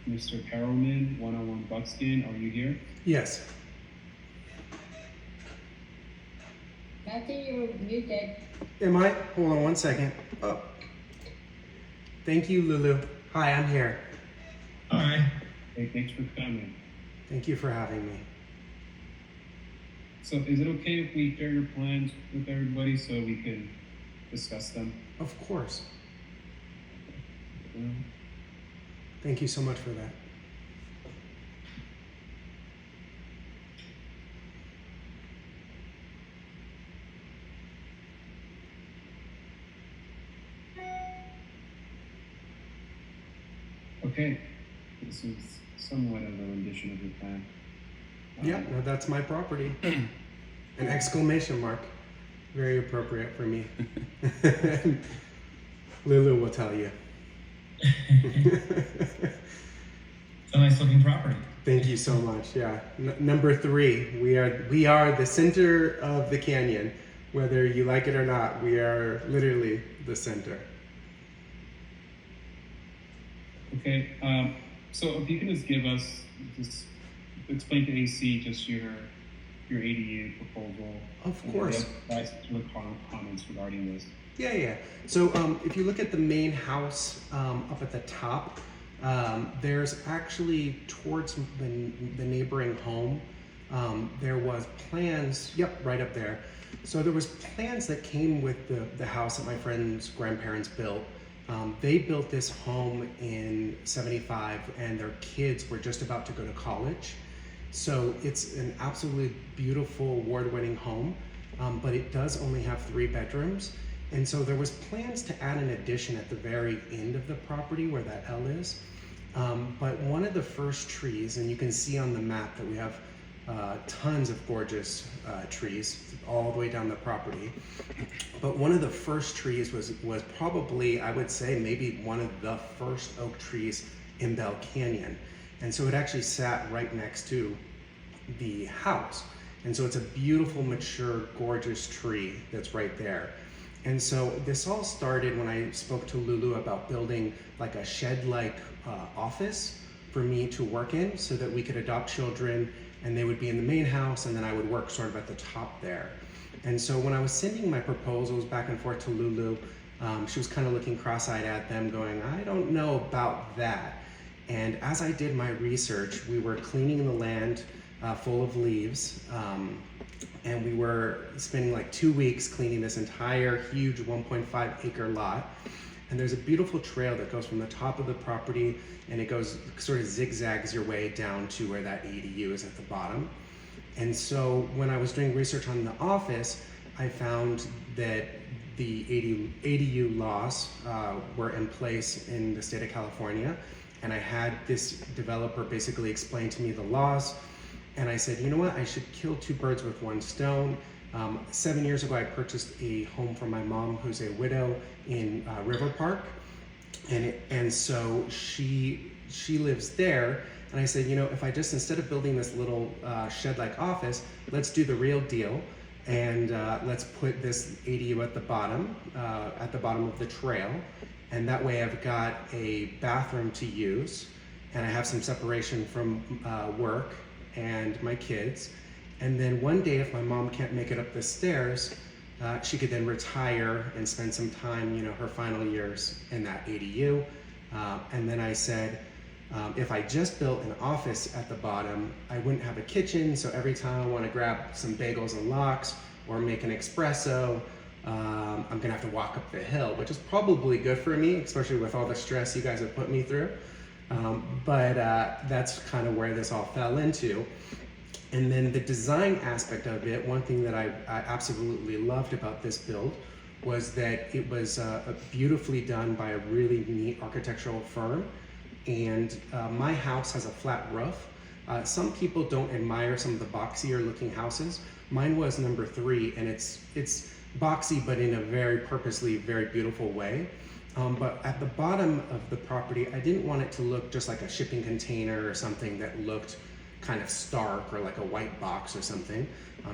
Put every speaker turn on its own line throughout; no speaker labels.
Mr. Perelman, 101 Buckskin, are you here?
Yes.
Matthew, you're muted.
Am I? Hold on one second. Oh. Thank you, Lulu. Hi, I'm here.
Hi.
Hey, thanks for coming.
Thank you for having me.
So is it okay if we share your plans with everybody so we can discuss them?
Of course.
Um,
Thank you so much for that.
Okay, this is somewhat of a rendition of your plan.
Yeah, no, that's my property. An exclamation mark. Very appropriate for me. Lulu will tell you.
It's a nice looking property.
Thank you so much. Yeah. Number 3, we are the center of the canyon. Whether you like it or not, we are literally the center.
Okay, so if you can just give us, just explain to AC just your ADU proposal.
Of course.
And the comments regarding this.
Yeah. So if you look at the main house up at the top, there's actually towards the neighboring home, there was plans, yep, right up there. So there was plans that came with the house that my friend's grandparents built. They built this home in '75 and their kids were just about to go to college. So it's an absolutely beautiful award-winning home, but it does only have 3 bedrooms. And so there was plans to add an addition at the very end of the property where that L is. But one of the first trees, and you can see on the map that we have tons of gorgeous trees all the way down the property. But one of the first trees was probably, I would say, maybe one of the first oak trees in Bell Canyon. And so it actually sat right next to the house. And so it's a beautiful, mature, gorgeous tree that's right there. And so this all started when I spoke to Lulu about building like a shed-like office for me to work in so that we could adopt children and they would be in the main house and then I would work sort of at the top there. And so when I was sending my proposals back and forth to Lulu, she was kind of looking cross-eyed at them going, I don't know about that. And as I did my research, we were cleaning the land full of leaves, and we were spending like 2 weeks cleaning this entire huge 1.5 acre lot. And there's a beautiful trail that goes from the top of the property and it goes sort of zigzags your way down to where that ADU is at the bottom. And so when I was doing research on the office, I found that the ADU laws were in place in the state of California. And I had this developer basically explain to me the laws. And I said, you know what, I should kill 2 birds with 1 stone. 7 years ago, I purchased a home for my mom, who's a widow in River Park. And so she lives there. And I said, you know, if I just, instead of building this little shed-like office, let's do the real deal. And let's put this ADU at the bottom of the trail. And that way I've got a bathroom to use and I have some separation from work and my kids. And then one day if my mom can't make it up the stairs, she could then retire and spend some time, you know, her final years in that ADU. And then I said, if I just built an office at the bottom, I wouldn't have a kitchen. So every time I want to grab some bagels and lox or make an espresso, I'm gonna have to walk up the hill, which is probably good for me, especially with all the stress you guys have put me through. But that's kind of where this all fell into. And then the design aspect of it, one thing that I absolutely loved about this build was that it was beautifully done by a really neat architectural firm. And my house has a flat roof. Some people don't admire some of the boxier looking houses. Mine was number 3, and it's boxy, but in a very purposely, very beautiful way. But at the bottom of the property, I didn't want it to look just like a shipping container or something that looked kind of stark or like a white box or something.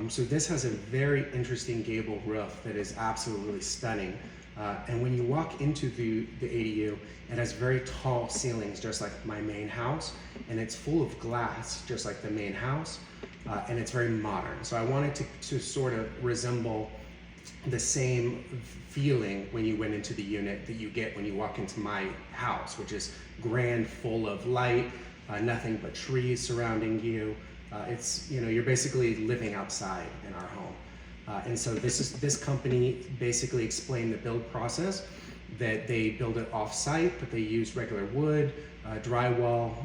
So this has a very interesting gable roof that is absolutely stunning. And when you walk into the ADU, it has very tall ceilings, just like my main house, and it's full of glass, just like the main house, and it's very modern. So I wanted to sort of resemble the same feeling when you went into the unit that you get when you walk into my house, which is grand, full of light, nothing but trees surrounding you. It's, you know, you're basically living outside in our home. And so this company basically explained the build process, that they build it off-site, but they use regular wood, drywall,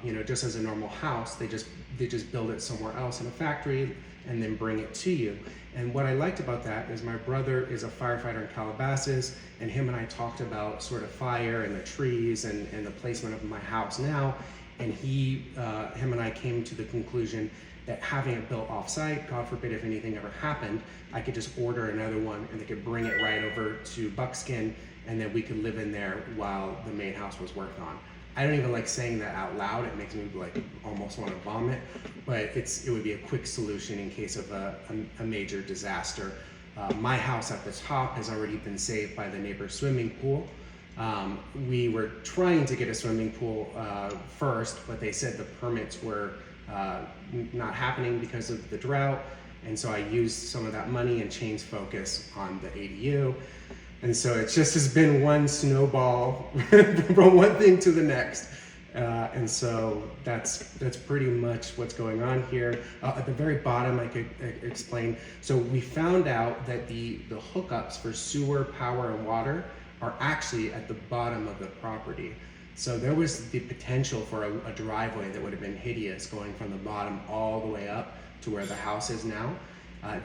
you know, just as a normal house. They just build it somewhere else in a factory and then bring it to you. And what I liked about that is my brother is a firefighter in Calabasas, and him and I talked about sort of fire and the trees and the placement of my house now. And him and I came to the conclusion that having it built off-site, God forbid if anything ever happened, I could just order another one and they could bring it right over to Buckskin, and then we could live in there while the main house was worked on. I don't even like saying that out loud. It makes me like almost want to vomit, but it would be a quick solution in case of a major disaster. My house at the top has already been saved by the neighbor's swimming pool. We were trying to get a swimming pool first, but they said the permits were not happening because of the drought. And so I used some of that money and changed focus on the ADU. And so it just has been one snowball from one thing to the next. And so that's pretty much what's going on here. At the very bottom, I could explain. So we found out that the hookups for sewer, power, and water are actually at the bottom of the property. So there was the potential for a driveway that would have been hideous going from the bottom all the way up to where the house is now.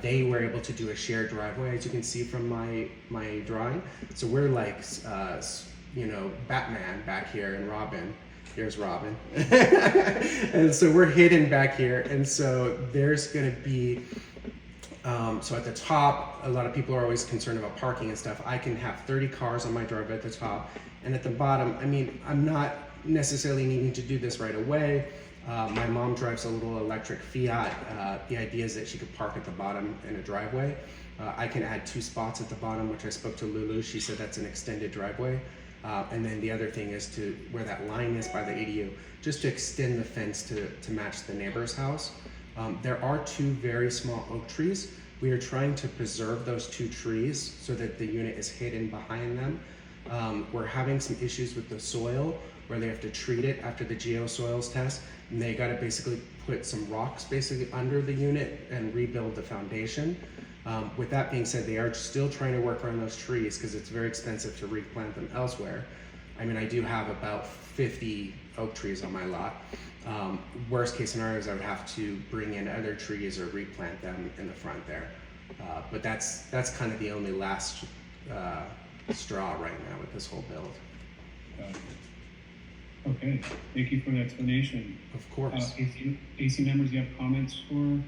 They were able to do a shared driveway, as you can see from my drawing. So we're like, you know, Batman back here and Robin. Here's Robin. And so we're hidden back here. And so there's gonna be, so at the top, a lot of people are always concerned about parking and stuff. I can have 30 cars on my driveway at the top. And at the bottom, I mean, I'm not necessarily needing to do this right away. My mom drives a little electric Fiat. The idea is that she could park at the bottom in a driveway. I can add 2 spots at the bottom, which I spoke to Lulu. She said that's an extended driveway. And then the other thing is to where that line is by the ADU, just to extend the fence to match the neighbor's house. There are 2 very small oak trees. We are trying to preserve those 2 trees so that the unit is hidden behind them. We're having some issues with the soil where they have to treat it after the geosoils test, and they got to basically put some rocks basically under the unit and rebuild the foundation. With that being said, they are still trying to work around those trees because it's very expensive to replant them elsewhere. I mean, I do have about 50 oak trees on my lot. Worst case scenario is I would have to bring in other trees or replant them in the front there. But that's kind of the only last straw right now with this whole build.
Okay, thank you for the explanation.
Of course.
AC members, you have comments for?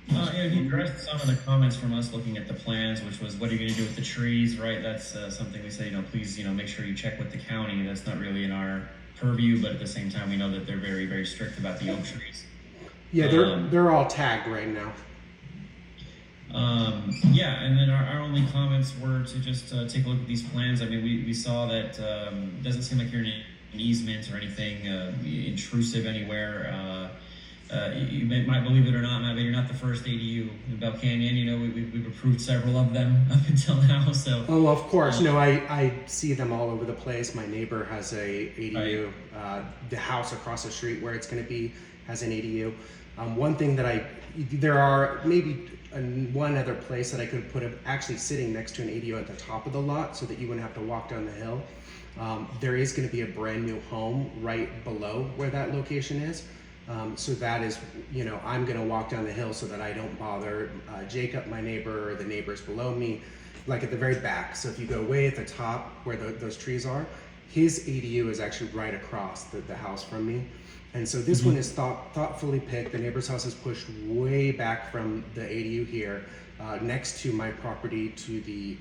Yeah, he addressed some of the comments from us looking at the plans, which was, what are you going to do with the trees, right? That's something we say, you know, please, you know, make sure you check with the county. That's not really in our purview, but at the same time, we know that they're very, very strict about the oak trees.
Yeah, they're all tagged right now.
Yeah, and then our only comments were to just take a look at these plans. I mean, we saw that it doesn't seem like you're in an easement or anything intrusive anywhere. You might believe it or not, Matt, but you're not the first ADU in Bell Canyon. You know, we've approved several of them up until now. So. Oh,
of course. No, I see them all over the place. My neighbor has a ADU. Right. The house across the street where it's going to be has an ADU. One thing that there are maybe one other place that I could put actually sitting next to an ADU at the top of the lot so that you wouldn't have to walk down the hill. There is going to be a brand new home right below where that location is. So that is, you know, I'm going to walk down the hill so that I don't bother Jacob, my neighbor, or the neighbors below me, like at the very back. So if you go way at the top where those trees are, his ADU is actually right across the house from me. And so this one is thoughtfully picked. The neighbor's house is pushed way back from the ADU here, next to my property to the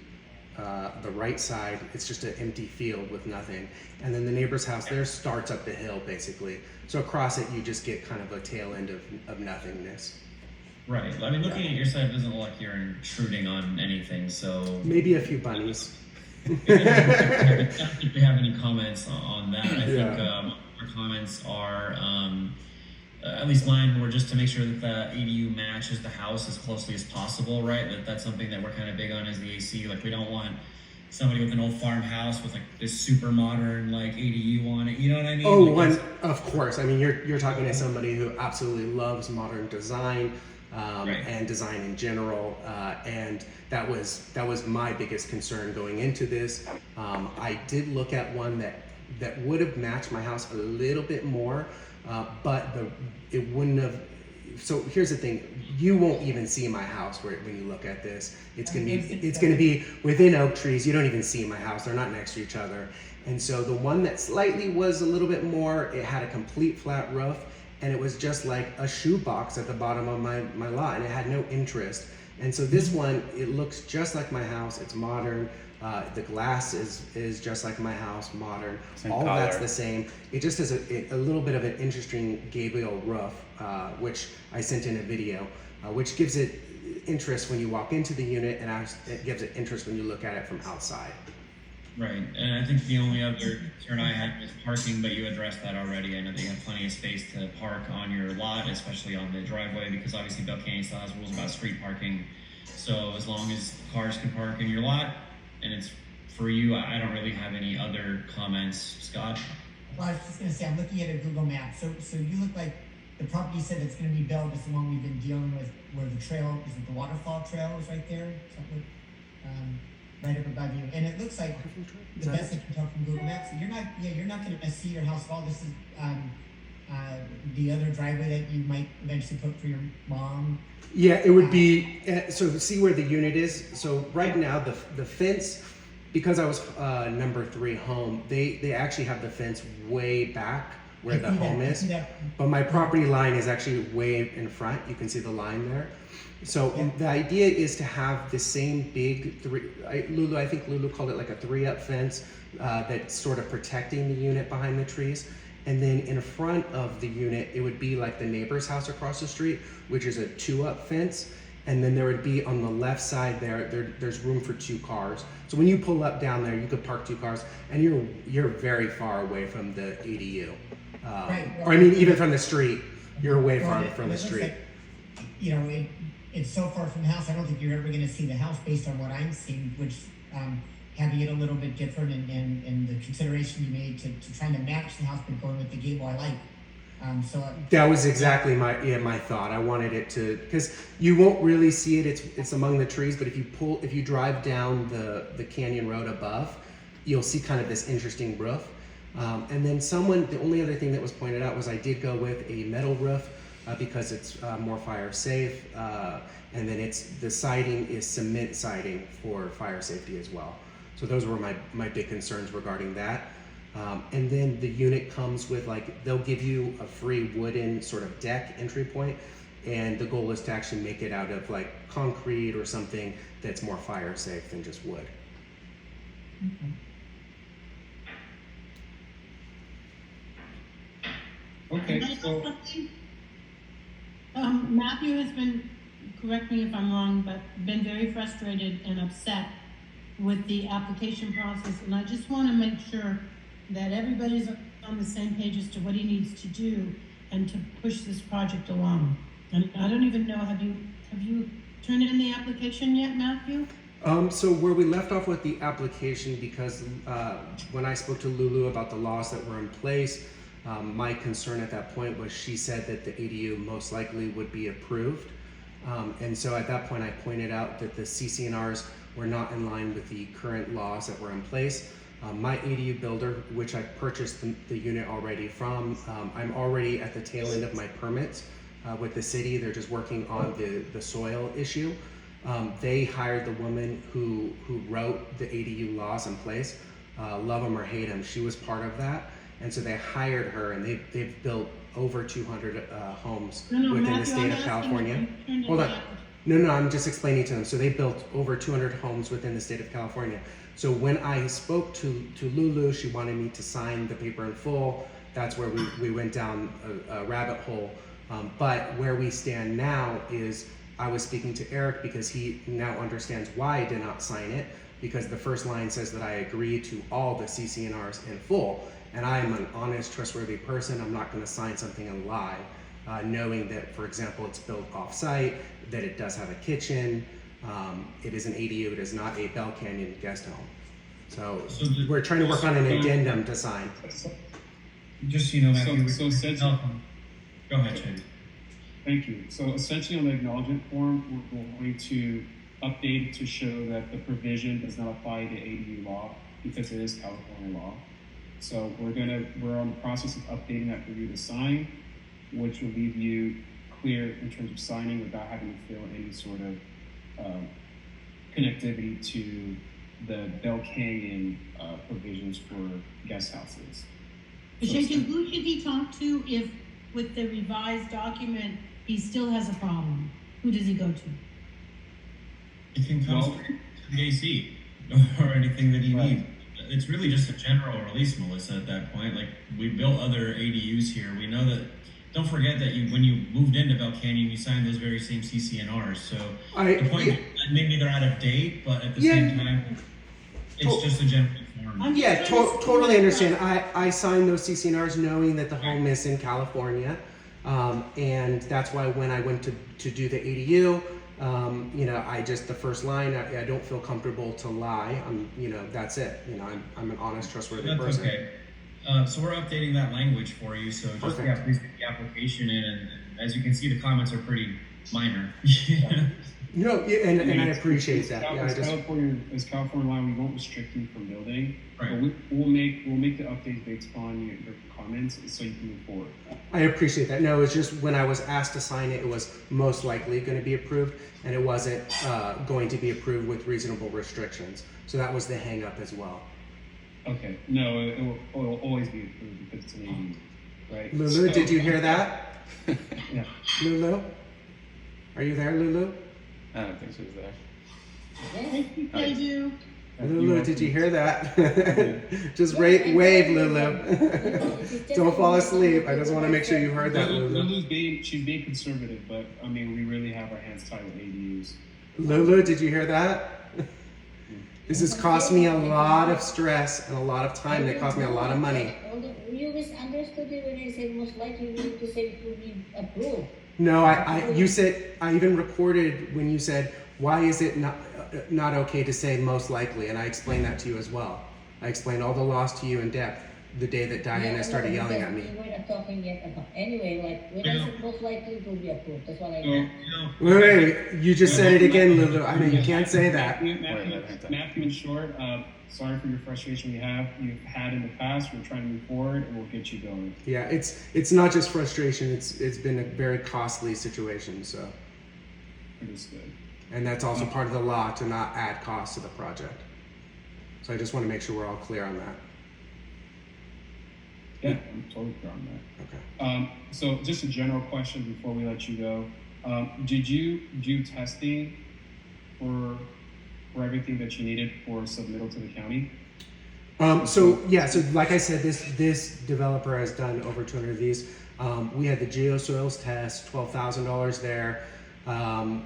right side. It's just an empty field with nothing. And then the neighbor's house there starts up the hill basically. So across it, you just get kind of a tail end of nothingness.
Right. I mean, looking at your site doesn't look like you're intruding on anything, so
Maybe a few bunnies.
I don't think we have any comments on that. I
Yeah.
think our comments are, at least mine, were just to make sure that the ADU matches the house as closely as possible, right? That's something that we're kind of big on as the AC. Like, we don't want somebody with an old farmhouse with like this super modern like ADU on it. You know what I mean?
Oh,
Like,
of course. I mean, you're talking to somebody who absolutely loves modern design.
Right.
And design in general, and that was my biggest concern going into this. I did look at one that would have matched my house a little bit more, but it wouldn't have. So here's the thing: you won't even see my house when you look at this. It's gonna be within oak trees. You don't even see my house; they're not next to each other. And so the one that slightly was a little bit more, it had a complete flat roof. And it was just like a shoebox at the bottom of my lot, and it had no interest. And so this one, it looks just like my house. It's modern. The glass is just like my house, modern.
Same
All of
color.
that's the same. It just has a little bit of an interesting gable roof, which I sent in a video, which gives it interest when you walk into the unit, and it gives it interest when you look at it from outside.
right. And I think the only other concern I had was parking, but you addressed that already. I know that you have plenty of space to park on your lot, especially on the driveway, because obviously Bell Canyon still has rules about street parking. So as long as cars can park in your lot and it's for you, I don't really have any other comments. Scott?
Well, I was just gonna say, I'm looking at a Google map. So you look like the property you said that's gonna be built is the one we've been dealing with, where the trail, is it the waterfall trail is right there? Something, right up above you. And it looks like, the best I can tell from Google Maps, you're not gonna see your house at all. This is, the other driveway that you might eventually put for your mom.
Yeah, it would be, so see where the unit is. So right now, the fence, because I was number 3 home, they actually have the fence way back where the home is. But my property line is actually way in front. You can see the line there. So the idea is to have the same big I think Lulu called it like a 3-up fence that's sort of protecting the unit behind the trees. And then in front of the unit, it would be like the neighbor's house across the street, which is a 2-up fence. And then there would be on the left side there's room for 2 cars. So when you pull up down there, you could park 2 cars, and you're very far away from the ADU. Or I mean, even from the street, you're way far from the street.
Like, you know, it's so far from the house, I don't think you're ever gonna see the house based on what I'm seeing, which, having it a little bit different and the consideration you made to trying to match the house, but going with the gable I like.
That was exactly my thought. I wanted it to, because you won't really see it. It's among the trees, but if you drive down the canyon road above, you'll see kind of this interesting roof. And then the only other thing that was pointed out was I did go with a metal roof because it's more fire safe. And then the siding is cement siding for fire safety as well. So those were my big concerns regarding that. And then the unit comes with they'll give you a free wooden sort of deck entry point, and the goal is to actually make it out of like concrete or something that's more fire safe than just wood.
Okay, so
Matthew has been, correct me if I'm wrong, but been very frustrated and upset with the application process, and I just want to make sure that everybody's on the same page as to what he needs to do and to push this project along. And I don't even know, have you turned in the application yet, Matthew?
So where we left off with the application, because when I spoke to Lulu about the laws that were in place, my concern at that point was she said that the ADU most likely would be approved. And so at that point I pointed out that the CCNRs were not in line with the current laws that were in place. My ADU builder, which I purchased the unit already from, I'm already at the tail end of my permits with the city. They're just working on the soil issue. They hired the woman who wrote the ADU laws in place. Love them or hate them, she was part of that. And so they hired her, and they've built over 200 homes within
Matthew,
the state of California. Hold on. No, I'm just explaining to them. So they built over 200 homes within the state of California. So when I spoke to Lulu, she wanted me to sign the paper in full. That's where we went down a rabbit hole But where we stand now is I was speaking to Eric because he now understands why I did not sign it, because the first line says that I agree to all the CCNRs in full. And I am an honest, trustworthy person. I'm not going to sign something and lie, knowing that, for example, it's built off-site, that it does have a kitchen, it is an ADU, it is not a Bell Canyon guest home. So we're trying to work on an addendum to sign.
Just so you know, Matthew.
So essentially,
go ahead, Chase.
thank you. So essentially on the acknowledgement form, we're going to update to show that the provision does not apply to ADU law because it is California law. So we're on the process of updating that for you to sign, which will leave you clear in terms of signing without having to fill any sort of connectivity to the Bell Canyon provisions for guest houses.
Shaken, who should he talk to if, with the revised document, he still has a problem? Who does he go to?
It can come to the AC or anything that he needs. It's really just a general release, Melissa, at that point. Like, we built other ADUs here. We know that, don't forget that when you moved into Bell Canyon, you signed those very same CCNRs. So the point is that maybe they're out of date, but at the same time, it's just a general form.
Totally understand. I signed those CCNRs knowing that the home is in California. And that's why when I went to do the ADU, the first line, I don't feel comfortable to lie. That's it. I'm an honest, trustworthy person.
Okay. So we're updating that language for you. So just please get the application in, and as you can see, the comments are pretty minor.
No, and I appreciate that.
As California law, we won't restrict you from building.
Right.
But we'll make the updates based upon your comments, so you can move forward.
I appreciate that. No, it's just when I was asked to sign it, it was most likely going to be approved, and it wasn't going to be approved with reasonable restrictions. So that was the hang up as well.
Okay. No, it will always be approved because it's an ADU, right?
Lulu, did you hear that?
Yeah.
Lulu? Are you there, Lulu?
I don't think she was there.
I do.
Lulu, did you hear that? Just wave, Lulu. Don't fall asleep. I just want to make sure you heard that, Lulu.
She's being conservative, but I mean, we really have our hands tied with ADUs.
Lulu, did you hear that? This has cost me a lot of stress and a lot of time. It cost me a lot of money.
You misunderstood it when I said most likely we need to say it will be approved.
No, you said, I even recorded when you said, why is it not okay to say most likely? And I explained that to you as well. I explained all the laws to you in depth the day that Diana started yelling at me.
We're not talking yet about, anyway, when I said most likely it will be approved, that's what I meant.
Wait, you just said it again, Lulu. I mean, you can't say that.
Matthew, in short, sorry for your frustration you've had in the past. We're trying to move forward, and we'll get you going.
Yeah, it's not just frustration. It's been a very costly situation. So.
Understood.
And that's also part of the law to not add costs to the project. So I just want to make sure we're all clear on that.
Yeah, I'm totally clear on that.
Okay.
So just a general question before we let you go. Did you do testing for everything that you needed for submittal to the county?
So like I said, this developer has done over 200 of these. We had the geosoils test, $12,000 there.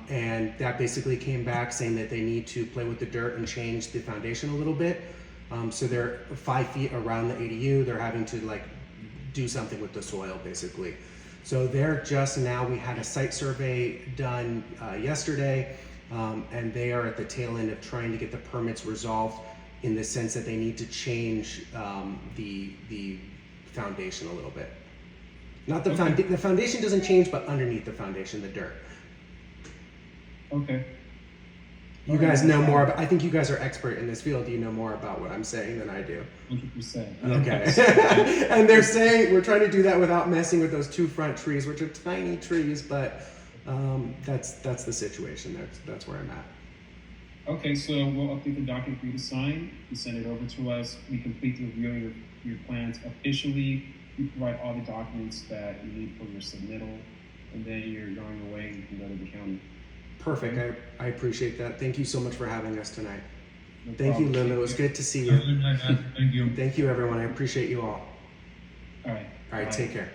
And that basically came back saying that they need to play with the dirt and change the foundation a little bit. So they're 5 feet around the ADU. They're having to do something with the soil basically. So they're just now, we had a site survey done yesterday, and they are at the tail end of trying to get the permits resolved in the sense that they need to change the foundation a little bit. Not the the foundation doesn't change, but underneath the foundation, the dirt.
Okay.
You guys know more about, I think you guys are expert in this field. You know more about what I'm saying than I do.
100%.
Okay. And they're saying we're trying to do that without messing with those two front trees, which are tiny trees, but that's the situation. That's where I'm at.
Okay, so we'll update the document for you to sign. You send it over to us. We complete the review of your plans officially. You provide all the documents that you need for your submittal, and then you're going away and you can go to the county.
Perfect. I appreciate that. Thank you so much for having us tonight.
No
Thank
problem.
you, Lulu. It was good to see you.
Thank you.
Thank you, everyone. I appreciate you all.
All right.
All right,
Bye.
take care.